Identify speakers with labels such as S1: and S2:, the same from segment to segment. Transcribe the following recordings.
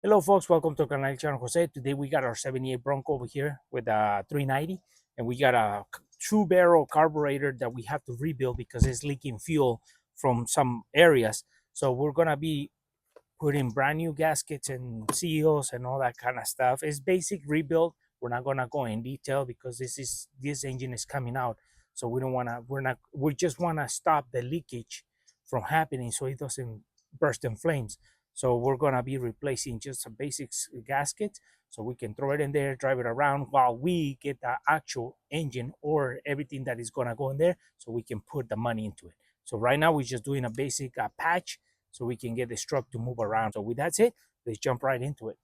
S1: Hello, folks. Welcome to Canal Channel Jose. Today we got our 78 Bronco over here with a 390, and we got a two-barrel carburetor that we have to rebuild because it's leaking fuel from some areas. So we're gonna be putting brand new gaskets and seals and all that kind of stuff. It's basic rebuild. We're not gonna go in detail because this engine is coming out, so we don't wanna. We just wanna stop the leakage from happening so it doesn't burst in flames. So we're gonna be replacing just some basic gaskets so we can throw it in there, drive it around while we get the actual engine or everything that is gonna go in there, so we can put the money into it. So right now we're just doing a basic patch so we can get this truck to move around. So with that said, let's jump right into it.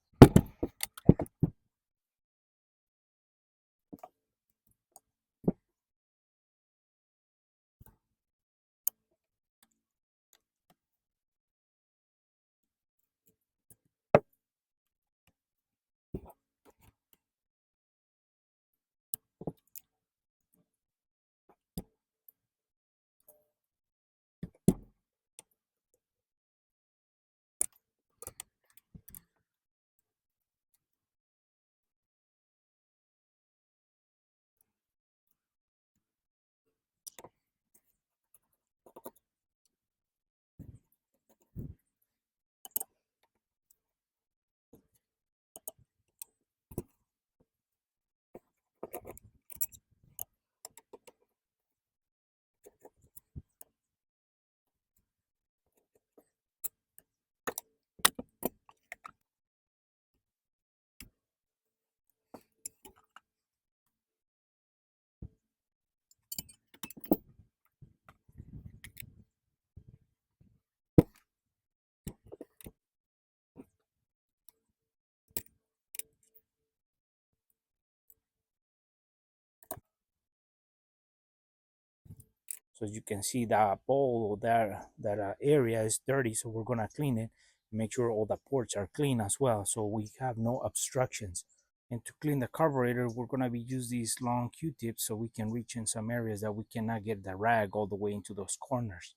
S1: So you can see that bowl, that area is dirty. So we're gonna clean it, make sure all the ports are clean as well, so we have no obstructions. And to clean the carburetor, we're gonna be use these long Q-tips so we can reach in some areas that we cannot get the rag all the way into those corners.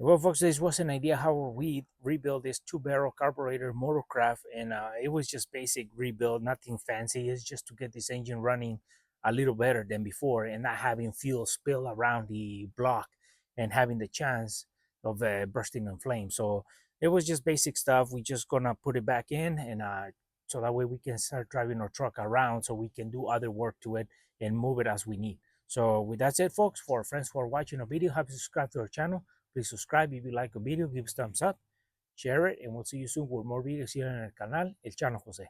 S1: Well, folks, this was an idea how we rebuild this two-barrel carburetor Motorcraft, and it was just basic rebuild, nothing fancy. It's just to get this engine running a little better than before, and not having fuel spill around the block and having the chance of bursting in flames. So it was just basic stuff. We just gonna put it back in, and so that way we can start driving our truck around, so we can do other work to it and move it as we need. So with that said, folks, for friends who are watching our video, have to subscribe to our channel. Please subscribe if you like a video, give us thumbs up, share it, and we'll see you soon with more videos here en el canal El Chano José.